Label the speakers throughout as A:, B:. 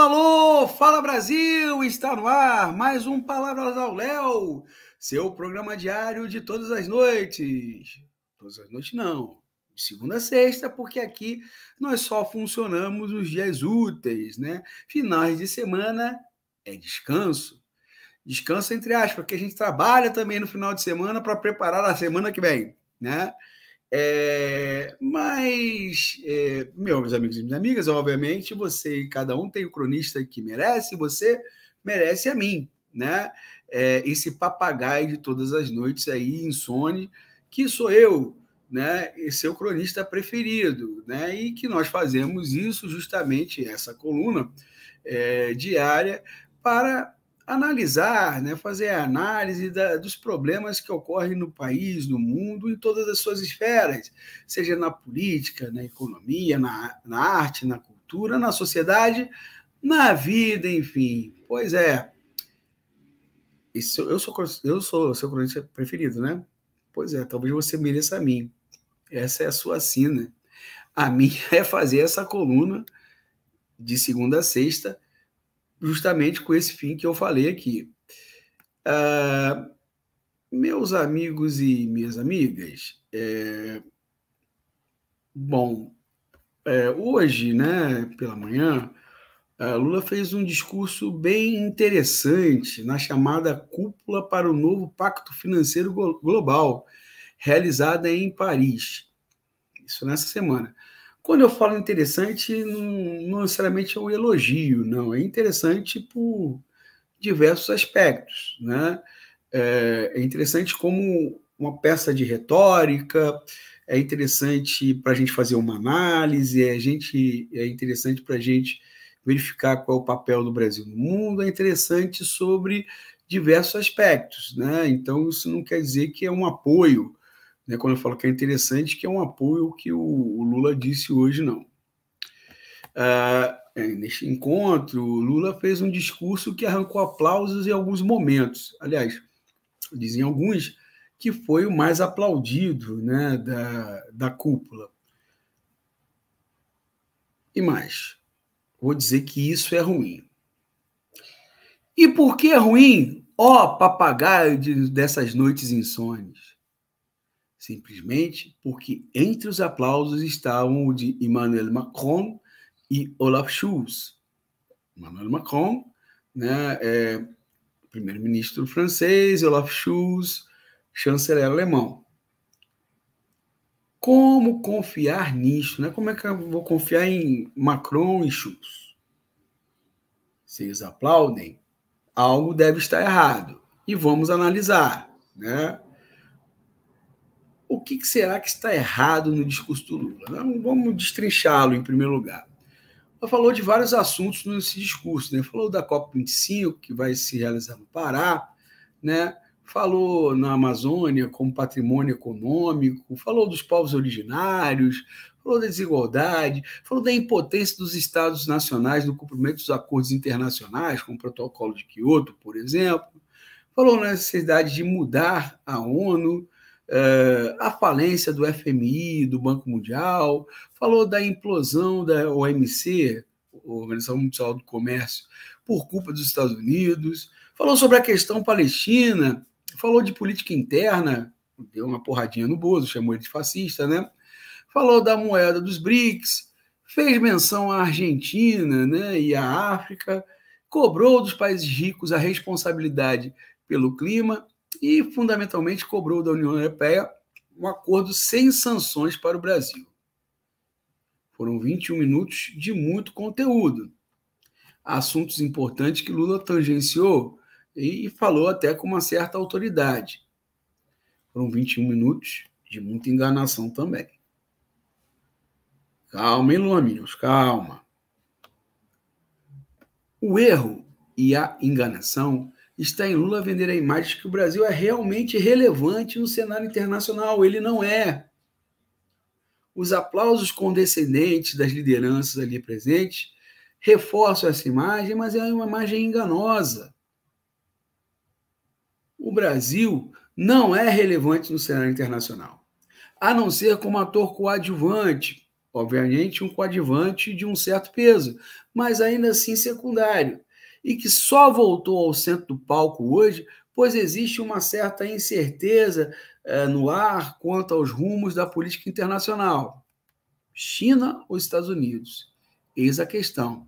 A: Alô, fala Brasil, está no ar mais um Palavras ao Léo, seu programa diário de todas as noites. Todas as noites não, de segunda a sexta, porque aqui nós só funcionamos os dias úteis, né? Finais de semana é descanso. Descanso entre aspas, porque a gente trabalha também no final de semana para preparar a semana que vem, né? Meus amigos e minhas amigas, obviamente, você e cada um tem o cronista que merece, você merece a mim, né? Esse papagaio de todas as noites aí, insone, que sou eu, né? Esse seu cronista preferido, né? E que nós fazemos isso justamente, essa coluna diária, para analisar, né, fazer a análise dos problemas que ocorrem no país, no mundo, em todas as suas esferas, seja na política, na economia, na arte, na cultura, na sociedade, na vida, enfim. Pois é, eu sou seu cronista preferido, né? Pois é, talvez você mereça a mim. Essa é a sua sina. A minha é fazer essa coluna de segunda a sexta, justamente com esse fim que eu falei aqui. Meus amigos e minhas amigas, hoje, né, pela manhã, Lula fez um discurso bem interessante na chamada Cúpula para o Novo Pacto Financeiro Global, realizada em Paris. Isso nessa semana. Quando eu falo interessante, não necessariamente é um elogio, não. É interessante por diversos aspectos, né? É interessante como uma peça de retórica, é interessante para a gente fazer uma análise, é interessante para a gente verificar qual é o papel do Brasil no mundo, é interessante sobre diversos aspectos, né? Então, isso não quer dizer que é um apoio, né? Quando eu falo que é interessante, que é um apoio que o Lula disse hoje, não. Neste encontro, Lula fez um discurso que arrancou aplausos em alguns momentos. Aliás, dizem alguns que foi o mais aplaudido, né, da cúpula. E mais, vou dizer que isso é ruim. E por que é ruim? Ó, papagaio dessas noites insones. Simplesmente porque entre os aplausos estavam o de Emmanuel Macron e Olaf Scholz. Emmanuel Macron, né, primeiro-ministro francês, Olaf Scholz, chanceler alemão. Como confiar nisso? Né? Como é que eu vou confiar em Macron e Scholz? Se eles aplaudem, algo deve estar errado. E vamos analisar. Né? O que será que está errado no discurso do Lula? Vamos destrinchá-lo em primeiro lugar. Ela falou de vários assuntos nesse discurso. Né? Falou da COP25, que vai se realizar no Pará, né? Falou na Amazônia como patrimônio econômico, falou dos povos originários, falou da desigualdade, falou da impotência dos estados nacionais no cumprimento dos acordos internacionais, como o Protocolo de Quioto, por exemplo, falou na necessidade de mudar a ONU, a falência do FMI, do Banco Mundial, falou da implosão da OMC, Organização Mundial do Comércio, por culpa dos Estados Unidos, falou sobre a questão palestina, falou de política interna, deu uma porradinha no Bozo, chamou ele de fascista, né? Falou da moeda dos BRICS, fez menção à Argentina, né, e à África, cobrou dos países ricos a responsabilidade pelo clima e, fundamentalmente, cobrou da União Europeia um acordo sem sanções para o Brasil. Foram 21 minutos de muito conteúdo. Assuntos importantes que Lula tangenciou e falou até com uma certa autoridade. Foram 21 minutos de muita enganação também. Calma, hein, Luaminius, calma. O erro e a enganação está em Lula vender a imagem de que o Brasil é realmente relevante no cenário internacional. Ele não é. Os aplausos condescendentes das lideranças ali presentes reforçam essa imagem, mas é uma imagem enganosa. O Brasil não é relevante no cenário internacional, a não ser como ator coadjuvante. obviamente, um coadjuvante de um certo peso, mas ainda assim secundário, e que só voltou ao centro do palco hoje, pois existe uma certa incerteza no ar quanto aos rumos da política internacional. China ou Estados Unidos? Eis a questão.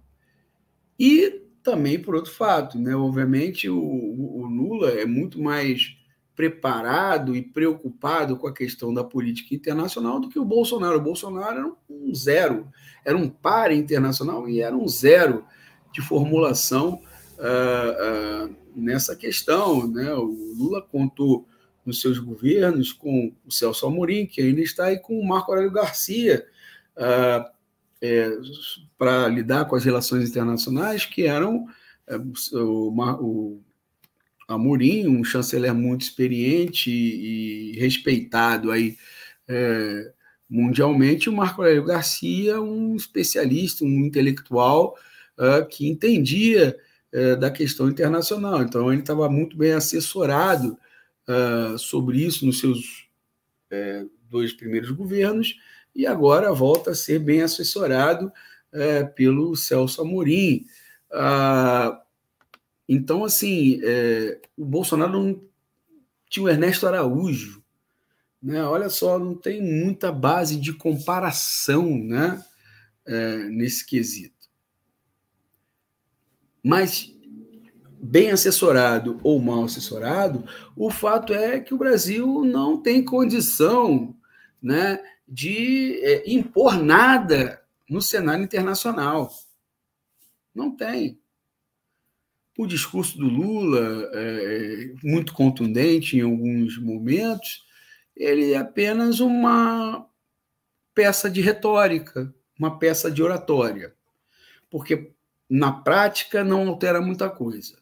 A: E também por outro fato, né? Obviamente o Lula é muito mais preparado e preocupado com a questão da política internacional do que o Bolsonaro. O Bolsonaro era um zero, era um par internacional e era um zero de formulação nessa questão, né? O Lula contou nos seus governos com o Celso Amorim, que ainda está aí, com o Marco Aurélio Garcia, para lidar com as relações internacionais, que eram o Amorim, um chanceler muito experiente e respeitado aí, mundialmente, o Marco Aurélio Garcia, um especialista, um intelectual que entendia da questão internacional. Então, ele estava muito bem assessorado sobre isso nos seus 2 primeiros governos, e agora volta a ser bem assessorado pelo Celso Amorim. Então, assim, o Bolsonaro não tinha o Ernesto Araújo, né? Olha só, não tem muita base de comparação, né? Nesse quesito. Mas, bem assessorado ou mal assessorado, o fato é que o Brasil não tem condição, né, de impor nada no cenário internacional. Não tem. O discurso do Lula, muito contundente em alguns momentos, ele é apenas uma peça de retórica, uma peça de oratória, porque na prática não altera muita coisa.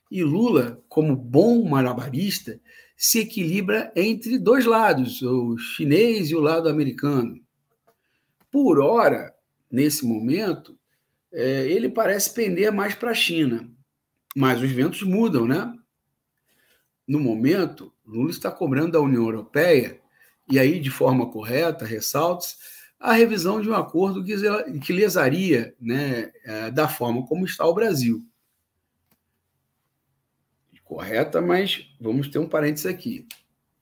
A: E Lula, como bom malabarista, se equilibra entre 2 lados, o chinês e o lado americano. Por ora, nesse momento, ele parece pender mais para a China, mas os ventos mudam, né? No momento, Lula está cobrando da União Europeia, e aí, de forma correta, ressalta-se, a revisão de um acordo que lesaria, né, da forma como está o Brasil. Correta, mas vamos ter um parênteses aqui,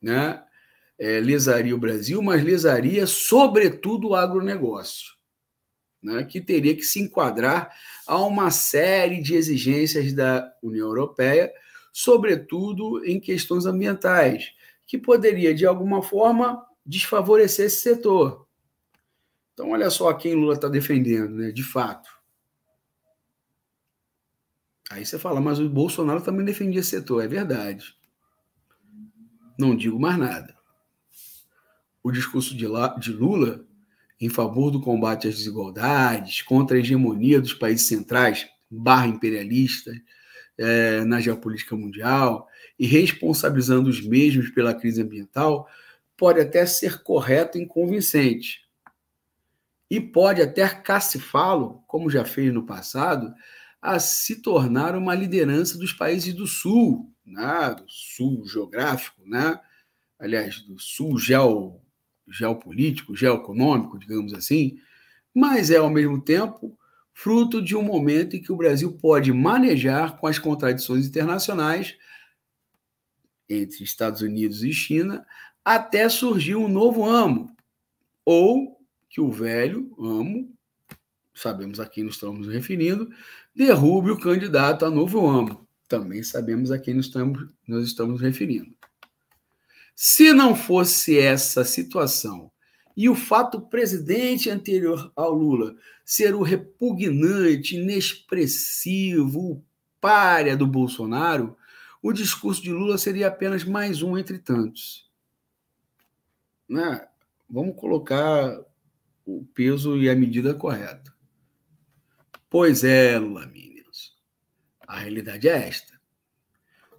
A: né? Lesaria o Brasil, mas lesaria, sobretudo, o agronegócio, né? Que teria que se enquadrar a uma série de exigências da União Europeia, sobretudo em questões ambientais, que poderia, de alguma forma, desfavorecer esse setor. Então, olha só quem Lula está defendendo, né? De fato. Aí você fala, mas o Bolsonaro também defendia esse setor. É verdade. Não digo mais nada. O discurso de Lula em favor do combate às desigualdades, contra a hegemonia dos países centrais, /imperialistas, na geopolítica mundial, e responsabilizando os mesmos pela crise ambiental, pode até ser correto e convincente. E pode até cacifá-lo, como já fez no passado, a se tornar uma liderança dos países do Sul, né? Do Sul geográfico, né? Aliás, do Sul geopolítico, geoeconômico, digamos assim, mas é, ao mesmo tempo, fruto de um momento em que o Brasil pode manejar com as contradições internacionais entre Estados Unidos e China até surgir um novo amo, ou que o velho amo, sabemos a quem nos estamos referindo, derrube o candidato a novo amo. Também sabemos a quem nós estamos referindo. Se não fosse essa situação e o fato presidente anterior ao Lula ser o repugnante, inexpressivo, o pária do Bolsonaro, o discurso de Lula seria apenas mais um entre tantos. Né? Vamos colocar o peso e a medida correta. Pois é, Lula Minions. A realidade é esta.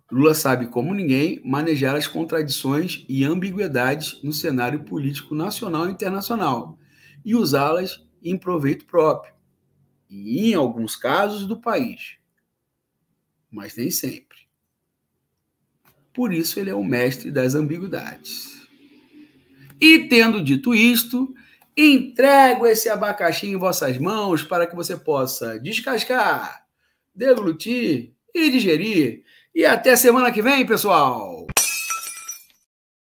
A: Lula sabe como ninguém manejar as contradições e ambiguidades no cenário político nacional e internacional e usá-las em proveito próprio, e em alguns casos do país, mas nem sempre. Por isso ele é o mestre das ambiguidades. E tendo dito isto, Entrego esse abacaxi em vossas mãos para que você possa descascar, deglutir e digerir. E até semana que vem, pessoal!